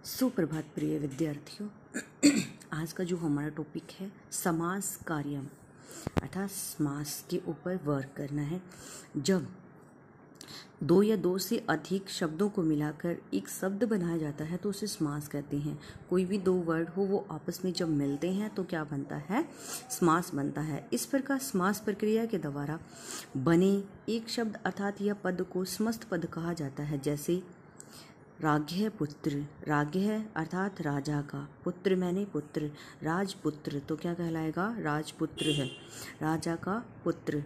सुप्रभात प्रिय विद्यार्थियों। आज का जो हमारा टॉपिक है समास कार्यम अर्थात समास के ऊपर वर्क करना है। जब दो या दो से अधिक शब्दों को मिलाकर एक शब्द बनाया जाता है तो उसे समास कहते हैं। कोई भी दो वर्ड हो वो आपस में जब मिलते हैं तो क्या बनता है, समास बनता है। इस प्रकार समास प्रक्रिया के द्वारा बने एक शब्द अर्थात यह पद को समस्त पद कहा जाता है। जैसे राज्ञ पुत्र, राज्ञ अर्थात राजा का, पुत्र मैंने पुत्र, राजपुत्र तो क्या कहलाएगा, राजपुत्र है, राजा का पुत्र।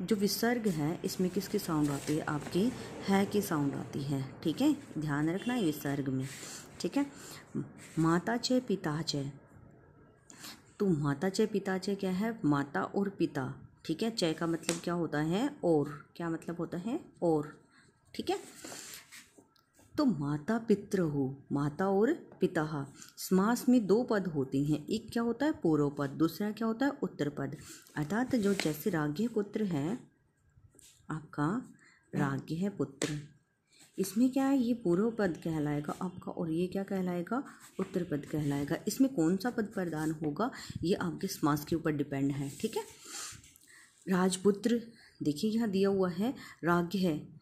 जो विसर्ग है इसमें किसकी साउंड आती है, आपकी है की साउंड आती है। ठीक है, ध्यान रखना है विसर्ग में। ठीक है, माता च पिता च, तो माता च पिता च क्या है, माता और पिता। ठीक है, च का मतलब क्या होता है, और, क्या मतलब होता है, और। ठीक है, तो माता पितृ हो, माता और पिता। समास में दो पद होते हैं, एक क्या होता है पूर्व पद, दूसरा क्या होता है उत्तर पद। अर्थात जो जैसे राज्ञ पुत्र है आपका, राज्ञ है पुत्र, इसमें क्या है, ये पूर्व पद कहलाएगा आपका और ये क्या कहलाएगा, उत्तर पद कहलाएगा। इसमें कौन सा पद प्रदान होगा ये आपके समास के ऊपर डिपेंड है। ठीक है, राजपुत्र देखिए यहाँ दिया हुआ है, राज्ञ है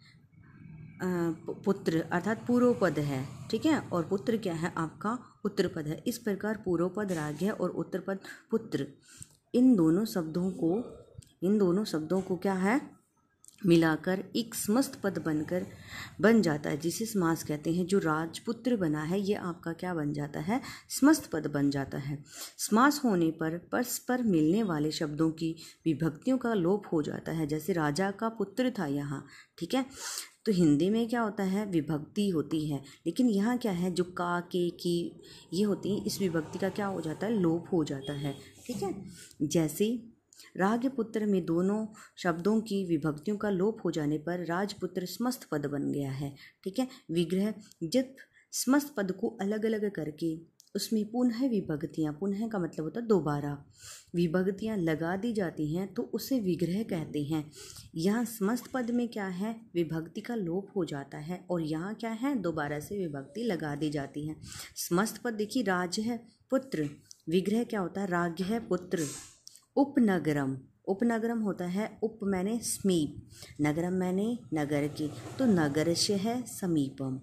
पुत्र अर्थात पूर्व पद है। ठीक है, और पुत्र क्या है आपका उत्तर पद है। इस प्रकार पूर्व पद राज्ञ और उत्तर पद पुत्र, इन दोनों शब्दों को क्या है मिलाकर एक समस्त पद बन जाता है, जिसे समास कहते हैं। जो राजपुत्र बना है ये आपका क्या बन जाता है, समस्त पद बन जाता है। समास होने पर परस्पर मिलने वाले शब्दों की विभक्तियों का लोप हो जाता है। जैसे राजा का पुत्र था यहाँ, ठीक है, तो हिंदी में क्या होता है, विभक्ति होती है, लेकिन यहाँ क्या है, जो का, के, की ये होती है, इस विभक्ति का क्या हो जाता है, लोप हो जाता है। ठीक है, जैसे राजपुत्र में दोनों शब्दों की विभक्तियों का लोप हो जाने पर राजपुत्र समस्त पद बन गया है। ठीक है, विग्रह, जब समस्त पद को अलग अलग करके उसमें पुनः विभक्तियाँ, पुनः का मतलब होता है दोबारा, विभक्तियाँ लगा दी जाती हैं तो उसे विग्रह कहते हैं। यहाँ समस्त पद में क्या है, विभक्ति का लोप हो जाता है और यहाँ क्या है, दोबारा से विभक्ति लगा दी जाती है। समस्त पद देखिए, राज है पुत्र, विग्रह क्या होता है, राज्ञ है पुत्र। उपनगरम, उपनगरम होता है, उप मैंने समीप, नगरम मैंने नगर की, तो नगरस्य है समीपम।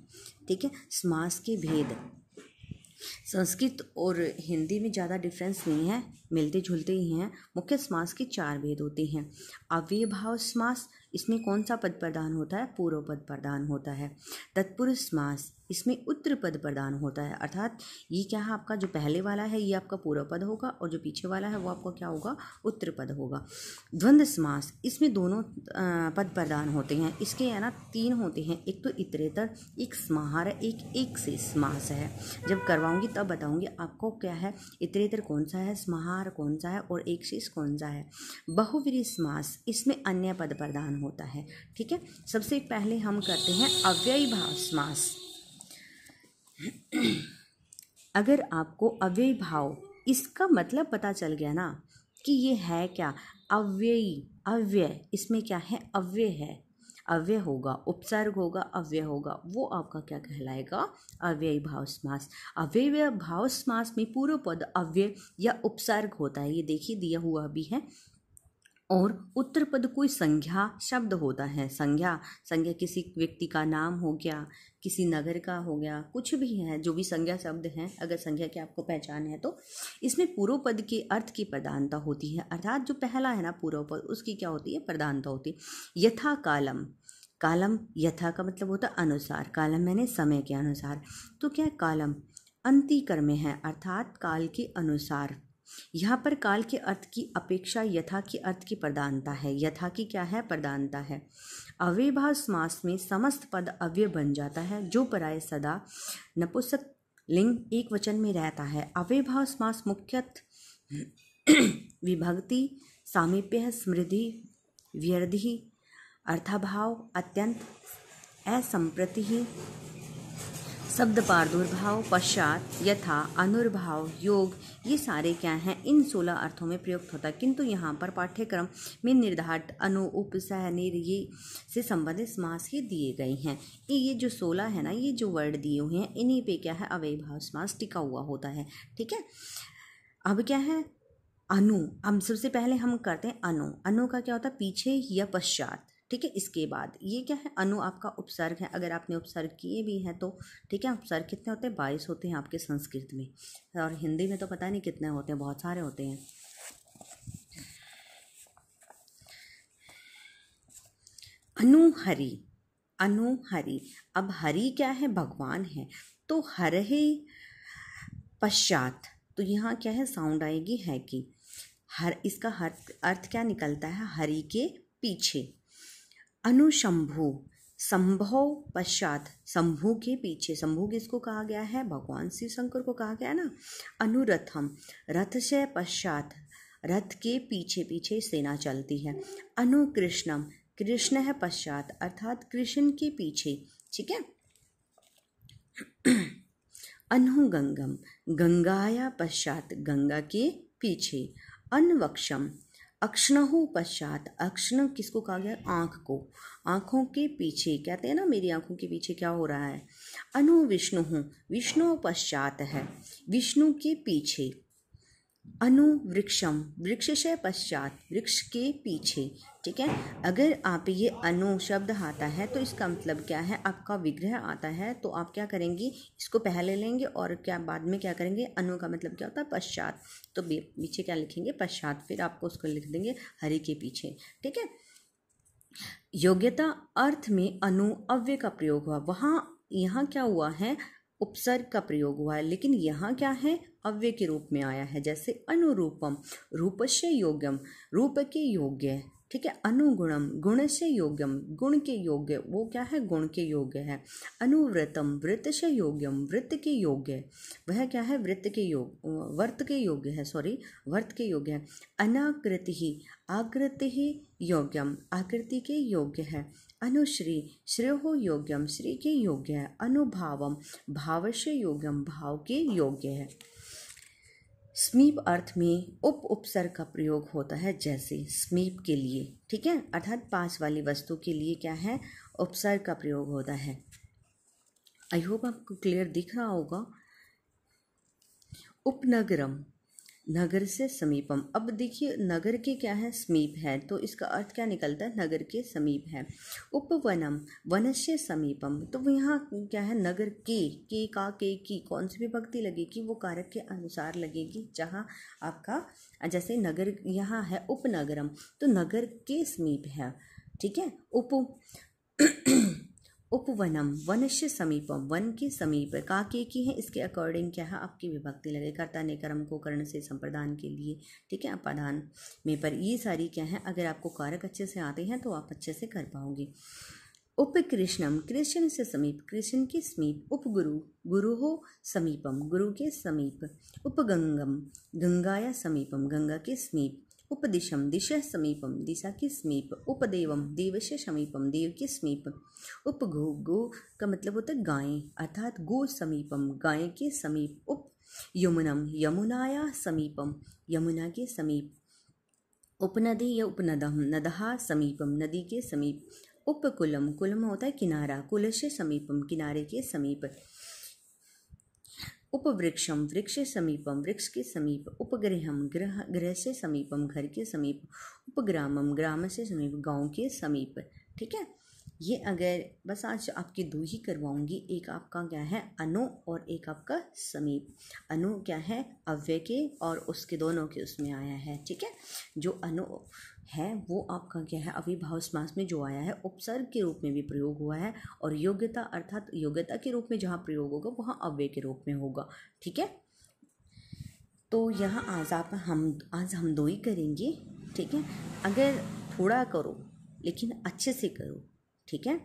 ठीक है, समास के भेद संस्कृत और हिंदी में ज़्यादा डिफरेंस नहीं है, मिलते जुलते ही हैं। मुख्य समास के चार भेद होते हैं। अव्ययभाव समास, इसमें कौन सा पद प्रदान होता है, पूर्व पद प्रदान होता है। तत्पुरुष समास, इसमें उत्तर पद प्रदान होता है, अर्थात ये क्या है आपका, जो पहले वाला है ये आपका पूर्व पद होगा और जो पीछे वाला है वो आपका क्या होगा, उत्तर पद होगा। द्वंद्व समास, इसमें दोनों पद प्रदान होते हैं। इसके है ना तीन होते हैं, एक तो इतरेतर, एक समाहार, एक से समास है। जब करवाऊंगी तब बताऊंगी आपको क्या है, इतरेतर कौन सा है, समाहार कौन सा है और एक शेष कौन सा है। बहुव्रीहि समास, इसमें अन्य पद प्रदान होता है। ठीक है, सबसे पहले हम करते हैं अव्ययीभाव समास। अगर आपको अव्ययीभाव इसका मतलब पता चल गया ना कि ये है क्या, अव्ययी, अव्यय, इसमें क्या है, अव्यय है, अव्यय होगा, उपसर्ग होगा, अव्यय होगा, वो आपका क्या कहलाएगा, अव्ययी भाव समास। अव्ययी भाव समास में पूर्व पद अव्यय या उपसर्ग होता है, ये देखिए दिया हुआ भी है, और उत्तर पद कोई संज्ञा शब्द होता है। संज्ञा किसी व्यक्ति का नाम हो गया, किसी नगर का हो गया, कुछ भी है, जो भी संज्ञा शब्द हैं, अगर संज्ञा की आपको पहचान है तो इसमें पूर्व पद के अर्थ की प्रधानता होती है। अर्थात जो पहला है ना पूर्व पद, उसकी क्या होती है, प्रधानता होती है। यथा कालम, कालम यथा का मतलब होता है अनुसार, कालम मैंने समय के अनुसार, तो क्या है, कालम अंतिकर में है, अर्थात काल के अनुसार। यहाँ पर काल के अर्थ की अपेक्षा यथा के अर्थ की प्रधानता है, यथा की क्या है, प्रधानता है। अव्ययभाव समास में समस्त पद अव्यय बन जाता है, जो प्राय सदा नपुंसक लिंग एक वचन में रहता है। अव्ययभाव समास मुख्यतः विभक्ति, सामीप्य, समृद्धि, व्यर्धि, अर्थाभाव, अत्यंत, असंप्रति, शब्द प्रादुर्भाव, पश्चात, यथा, अनुर्भाव, योग, ये सारे क्या हैं, इन 16 अर्थों में प्रयुक्त होता है। किंतु यहाँ पर पाठ्यक्रम में निर्धारित अनु, उप, सह, निर ये से संबंधित समास ही दिए गए हैं। ये जो 16 है ना, ये जो वर्ड दिए हुए हैं, इन्हीं पे क्या है, अव्ययीभाव समास टिका हुआ होता है। ठीक है, अब क्या है, अनु। हम सबसे पहले हम करते हैं अनु। अनु का क्या होता है, पीछे या पश्चात। ठीक है, इसके बाद ये क्या है, अनु आपका उपसर्ग है। अगर आपने उपसर्ग किए भी हैं तो ठीक है, उपसर्ग कितने होते हैं, 22 होते हैं आपके संस्कृत में, और हिंदी में तो पता नहीं कितने होते हैं, बहुत सारे होते हैं। अनुहरि, अनुहरि। अब हरि क्या है, भगवान है, तो हरहे पश्चात, तो यहाँ क्या है, साउंड आएगी है कि। हर, इसका अर्थ क्या निकलता है, हरि के पीछे। अनुशंभु, संभव पश्चात, शंभु के पीछे। शंभु किसको कहा गया है, भगवान शिव शंकर को कहा गया ना। अनुरथम, रथ से पश्चात, रथ के पीछे पीछे सेना चलती है। अनुकृष्णम, कृष्ण है पश्चात, अर्थात कृष्ण के पीछे। ठीक है। अनुगंगम, गंगाया पश्चात, गंगा के पीछे। अन्वक्षम, अक्षणहु पश्चात, अक्षण किसको कहा गया, आँख को, आँखों के पीछे। कहते हैं ना, मेरी आँखों के पीछे क्या हो रहा है। अनु विष्णु, विष्णु पश्चात है, विष्णु के पीछे। अनु वृक्षम, वृक्ष से पश्चात, वृक्ष के पीछे। ठीक है, अगर आप ये अनु शब्द आता है तो इसका मतलब क्या है, आपका विग्रह आता है तो आप क्या करेंगे, इसको पहले लेंगे और क्या बाद में क्या करेंगे, अनु का मतलब क्या होता है, पश्चात, तो पीछे क्या लिखेंगे, पश्चात, फिर आपको उसको लिख देंगे हरि के पीछे। ठीक है। योग्यता अर्थ में अनु अव्यय का प्रयोग हुआ, वहाँ यहाँ क्या हुआ है, उपसर्ग का प्रयोग हुआ है, लेकिन यहाँ क्या है, अव्यय के रूप में आया है। जैसे अनुरूपम, रूपस्य योग्यम, रूप के योग्य। ठीक है। अनुगुणम, गुण से योग्यम, गुण के योग्य, वो क्या है, गुण के योग्य है। अनुव्रतम, वृत्त से योग्यम, वृत्त के योग्य, वह क्या है, वृत्त के योग, वर्त के योग्य है, सॉरी, वर्त के योग्य है। अनाकृति ही, आकृति ही योग्यम, आकृति के योग्य है। अनुश्री, श्रेयो योग्यम, श्री के योग्य है। अनुभावम, भाव से योग्यम, भाव के योग्य है। समीप अर्थ में उप उपसर्ग का प्रयोग होता है, जैसे समीप के लिए। ठीक है, अर्थात पास वाली वस्तु के लिए क्या है, उपसर्ग का प्रयोग होता है। आई होप आपको क्लियर दिख रहा होगा। उपनगरम, नगर से समीपम। अब देखिए, नगर के क्या है, समीप है, तो इसका अर्थ क्या निकलता है, नगर के समीप है। उपवनम, वन से समीपम, तो यहाँ क्या है, नगर के का, के की कौन सी विभक्ति लगेगी, वो कारक के अनुसार लगेगी, जहाँ आपका जैसे नगर यहाँ है उपनगरम, तो नगर के समीप है। ठीक है। उपवनम, वन से समीपम, वन के समीप। काके की है, इसके अकॉर्डिंग क्या है, आपकी विभक्ति लगे, कर्ता ने कर्म को कर्ण से संप्रदान के लिए। ठीक है, अपादान में, पर ये सारी क्या है, अगर आपको कारक अच्छे से आते हैं तो आप अच्छे से कर पाओगे। उपकृष्णम, कृष्ण से समीप, कृष्ण के समीप। उपगुरु, गुरु हो समीपम, गुरु के समीप। उपगंगम, गंगाया समीपम, गंगा के समीप। उपदिशम, दिशा समीपम, दिशा के समीप। उपदेवम, देव से समीपम, देव के समीप। उपगो, गो का मतलब होता है गाय, अर्थात गो समीपम, गाय के समीप। उप यमुनम, यमुनाया समीपम, यमुना के समीप। उपनदी या उपनदम, नदहा समीपम, नदी के समीप। उपकुलम, कुलम होता है किनारा, कुल से समीपम, किनारे के समीप। उपवृक्षम, वृक्ष से समीपम, वृक्ष के समीप। उपगृहम, गृह, गृह से समीपम, घर के समीप। उपग्रामम, ग्राम से समीप, गांव के समीप। ठीक है, ये अगर बस आज आपकी दो ही करवाऊंगी, एक आपका क्या है अनु और एक आपका समीप। अनु क्या है अव्यय के और उसके दोनों के उसमें आया है। ठीक है, जो अनु है वो आपका क्या है अविभाव समास में जो आया है उपसर्ग के रूप में भी प्रयोग हुआ है, और योग्यता अर्थात योग्यता के रूप में जहाँ प्रयोग होगा वहाँ अव्यय के रूप में होगा। ठीक है, तो यहाँ आज हम दो ही करेंगे। ठीक है, अगर थोड़ा करो लेकिन अच्छे से करो। ठीक है,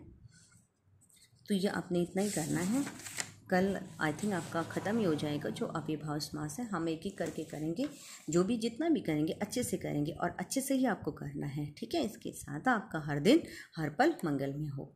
तो ये आपने इतना ही करना है। कल आई थिंक आपका ख़त्म ही हो जाएगा जो अव्ययभाव समास है। हम एक एक करके करेंगे, जो भी जितना भी करेंगे अच्छे से करेंगे और अच्छे से ही आपको करना है। ठीक है, इसके साथ आपका हर दिन हर पल मंगलमय हो।